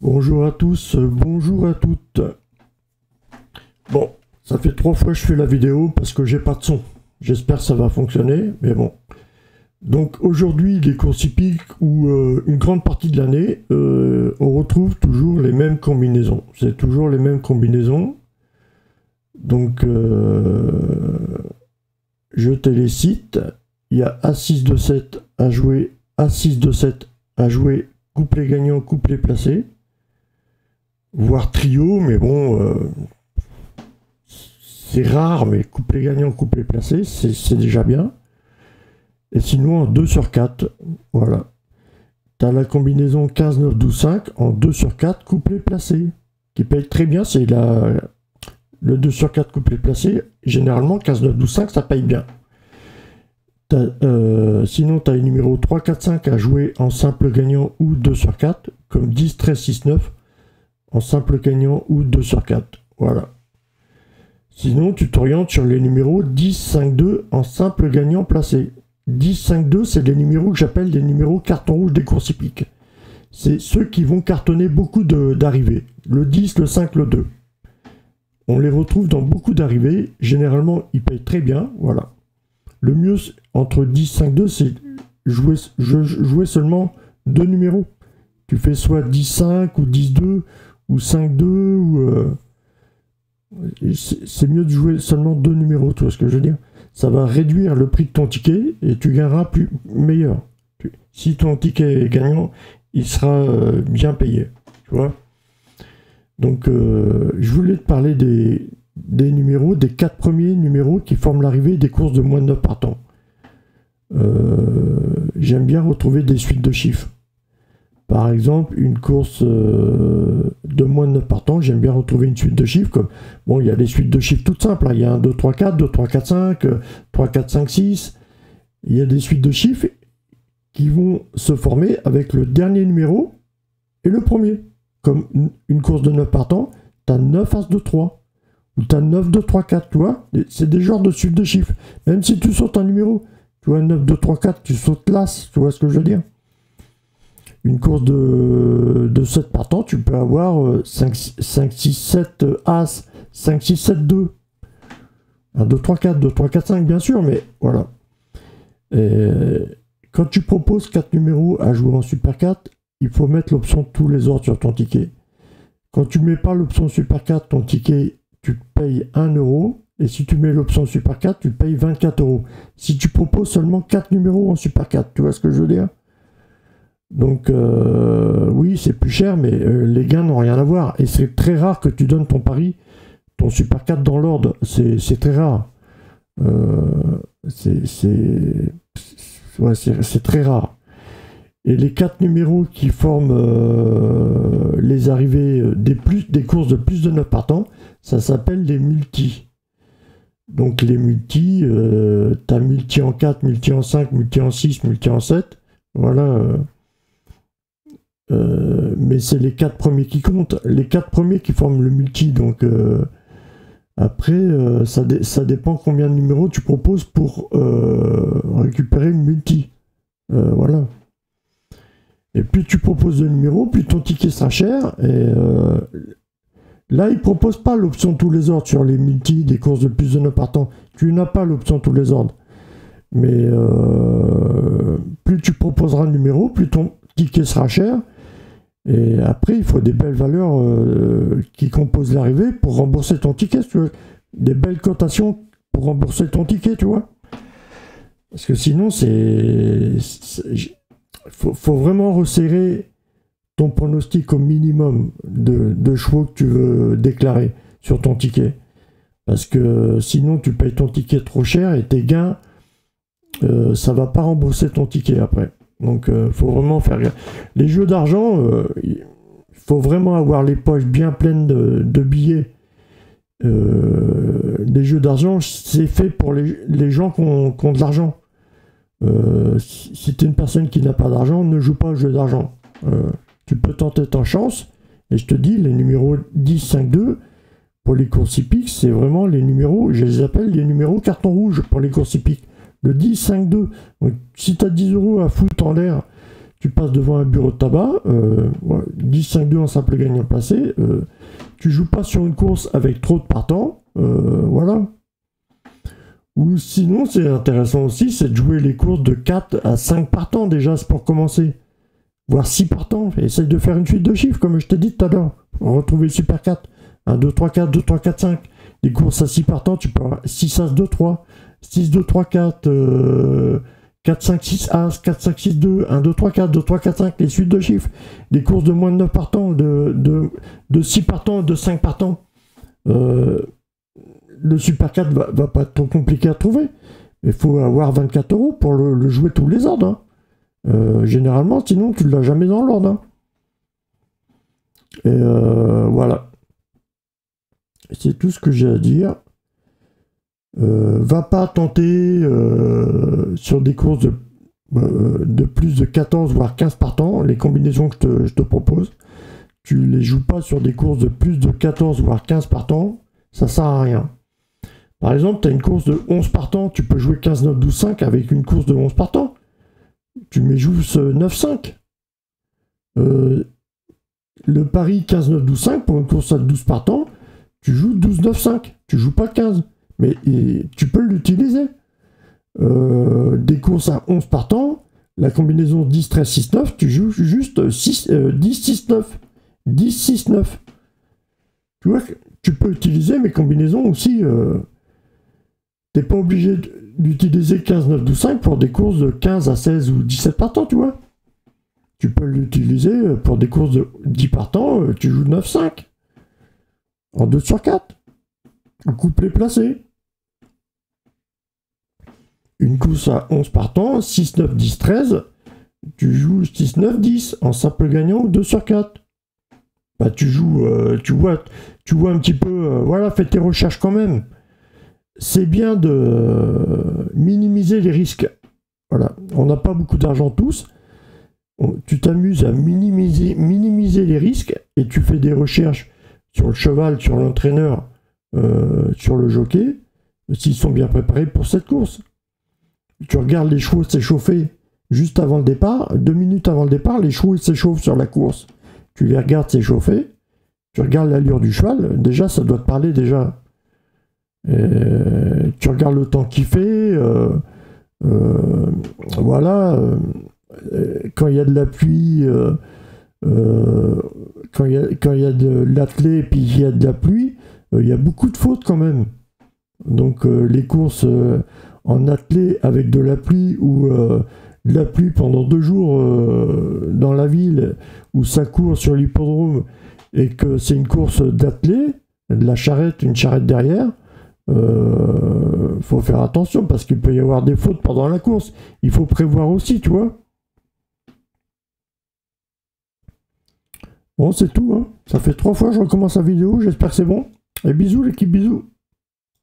Bonjour à tous, bonjour à toutes. Bon, ça fait 3 fois que je fais la vidéo parce que j'ai pas de son. J'espère que ça va fonctionner, mais bon. Donc aujourd'hui, les courses hippiques où une grande partie de l'année, on retrouve toujours les mêmes combinaisons. C'est toujours les mêmes combinaisons. Donc, je te les cite. Il y a As-6 de 7 à jouer, As-6 de 7 à jouer, couplet gagnant, couplet placé. Voire trio, mais bon, c'est rare, mais couplet gagnant, couplet placé, c'est déjà bien. Et sinon, en 2 sur 4, voilà. Tu as la combinaison 15, 9, 12, 5 en 2 sur 4, couplet placé, qui paye très bien, c'est le 2 sur 4 couplet placé. Généralement, 15, 9, 12, 5, ça paye bien. Sinon, tu as les numéros 3, 4, 5 à jouer en simple gagnant ou 2 sur 4, comme 10, 13, 6, 9, en simple gagnant ou 2 sur 4. Voilà. Sinon, tu t'orientes sur les numéros 10, 5, 2 en simple gagnant placé. 10, 5, 2, c'est les numéros que j'appelle les numéros carton rouge des courses hippiques. C'est ceux qui vont cartonner beaucoup d'arrivées. Le 10, le 5, le 2. On les retrouve dans beaucoup d'arrivées. Généralement, ils payent très bien. Voilà. Le mieux, entre 10, 5, 2, c'est jouer seulement 2 numéros. Tu fais soit 10, 5 ou 10, 2 ou 5, 2 ou... c'est mieux de jouer seulement 2 numéros, tu vois ce que je veux dire. Ça va réduire le prix de ton ticket et tu gagneras meilleur. Si ton ticket est gagnant, il sera bien payé, tu vois. Donc, je voulais te parler des numéros, des 4 premiers numéros qui forment l'arrivée des courses de moins de 9 partants. J'aime bien retrouver des suites de chiffres. Par exemple, une course de moins de 9 partants, j'aime bien retrouver une suite de chiffres comme... Bon, il y a des suites de chiffres toutes simples. Hein. Il y a un 2, 3, 4, 2, 3, 4, 5, 3, 4, 5, 6. Il y a des suites de chiffres qui vont se former avec le dernier numéro et le premier. Comme une course de 9 partants, tu as 9 As 2, 3. Ou tu as 9, 2, 3, 4, tu vois. C'est des genres de suites de chiffres. Même si tu sautes un numéro, tu vois, 9, 2, 3, 4, tu sautes l'As, tu vois ce que je veux dire. Une course de 7 partants, tu peux avoir 5, 6, 7 As, 5, 6, 7, 2. 1, 2, 3, 4, 2, 3, 4, 5, bien sûr, mais voilà. Et quand tu proposes 4 numéros à jouer en Super 4, il faut mettre l'option tous les ordres sur ton ticket. Quand tu ne mets pas l'option Super 4, ton ticket, tu payes 1 €. Et si tu mets l'option Super 4, tu payes 24 €. Si tu proposes seulement 4 numéros en Super 4, tu vois ce que je veux dire? Donc, oui, c'est plus cher, mais les gains n'ont rien à voir. Et c'est très rare que tu donnes ton pari, ton Super 4 dans l'ordre. C'est très rare. C'est très rare. Et les 4 numéros qui forment les arrivées des courses de plus de 9 partants, ça s'appelle les multis. Donc, les multis, tu as multi en 4, multi en 5, multi en 6, multi en 7. Voilà. Mais c'est les 4 premiers qui comptent, les 4 premiers qui forment le multi. Donc après, ça dépend combien de numéros tu proposes pour récupérer le multi. Voilà. Et plus tu proposes de numéros, plus ton ticket sera cher. Et là, ils ne proposent pas l'option tous les ordres sur les multis des courses de plus de 9 partants. Tu n'as pas l'option tous les ordres. Mais plus tu proposeras de numéros, plus ton ticket sera cher. Et après, il faut des belles valeurs qui composent l'arrivée pour rembourser ton ticket, si tu veux. Des belles cotations pour rembourser ton ticket, tu vois. Parce que sinon, faut vraiment resserrer ton pronostic au minimum de chevaux que tu veux déclarer sur ton ticket. Parce que sinon, tu payes ton ticket trop cher et tes gains, ça va pas rembourser ton ticket après. Donc, faut vraiment faire gaffe. Les jeux d'argent, il faut vraiment avoir les poches bien pleines de billets. Les jeux d'argent, c'est fait pour les gens qui ont de l'argent. Si tu es une personne qui n'a pas d'argent, ne joue pas aux jeux d'argent. Tu peux tenter ta chance. Et je te dis, les numéros 10, 5, 2, pour les courses hippiques, c'est vraiment les numéros, je les appelle les numéros carton rouge pour les courses hippiques. Le 10, 5, 2. Donc, si tu as 10 € à foutre en l'air, tu passes devant un bureau de tabac, 10-5-2 en simple gagnant placé, tu joues pas sur une course avec trop de partants, voilà. Ou sinon, c'est intéressant aussi, c'est de jouer les courses de 4 à 5 partants déjà, c'est pour commencer. Voire 6 partants, essaye de faire une suite de chiffres, comme je t'ai dit tout à l'heure. Retrouver le Super 4, 1, 2, 3, 4, 2, 3, 4, 5. Des courses à 6 partants, tu peux avoir 6 As, 2, 3, 6, 2, 3, 4, 4, 5, 6 As, 4, 5, 6, 2, 1, 2, 3, 4, 2, 3, 4, 5, les suites de chiffres. Des courses de moins de 9 partants, de 6 partants, de 5 partants. Le Super 4 va pas être trop compliqué à trouver. Il faut avoir 24 € pour le jouer tous les ordres. Hein. Généralement, sinon tu ne l'as jamais dans l'ordre. Hein. Et voilà. C'est tout ce que j'ai à dire. Va pas tenter sur des courses de plus de 14 voire 15 partants, les combinaisons que je te propose. Tu les joues pas sur des courses de plus de 14 voire 15 partants, ça sert à rien. Par exemple, tu as une course de 11 partants, tu peux jouer 15, 9, 12, 5 avec une course de 11 partants. Tu mets juste 9, 5. Le pari 15, 9, 12, 5 pour une course à 12 partants, tu joues 12, 9, 5. Tu joues pas 15. Mais tu peux l'utiliser. Des courses à 11 partants, la combinaison 10, 13, 6, 9, tu joues juste 10, 6, 9. 10, 6, 9. Tu vois, tu peux utiliser mes combinaisons aussi. T'es pas obligé d'utiliser 15, 9, 12, 5 pour des courses de 15 à 16 ou 17 partants, tu vois. Tu peux l'utiliser pour des courses de 10 partants, tu joues 9, 5. En 2 sur 4. Un couplet placé. Une course à 11 partants, 6, 9, 10, 13. Tu joues 6, 9, 10 en simple gagnant 2 sur 4. Bah, tu joues, tu vois un petit peu, voilà, fais tes recherches quand même. C'est bien de minimiser les risques. Voilà, on n'a pas beaucoup d'argent tous. Tu t'amuses à minimiser les risques et tu fais des recherches sur le cheval, sur l'entraîneur, sur le jockey, s'ils sont bien préparés pour cette course. Tu regardes les chevaux s'échauffer juste avant le départ, 2 minutes avant le départ, les chevaux s'échauffent sur la course. Tu les regardes s'échauffer, tu regardes l'allure du cheval, déjà ça doit te parler déjà. Tu regardes le temps qu'il fait, voilà, quand il y a de la pluie, quand il y a de l'attelé et puis il y a de la pluie, il y a beaucoup de fautes quand même. Donc les courses en attelé avec de la pluie ou de la pluie pendant 2 jours dans la ville où ça court sur l'hippodrome et que c'est une course d'attelé, de la charrette, une charrette derrière, faut faire attention parce qu'il peut y avoir des fautes pendant la course. Il faut prévoir aussi, tu vois. Bon, c'est tout. Hein. Ça fait 3 fois que je recommence la vidéo. J'espère que c'est bon. Et bisous l'équipe, bisous.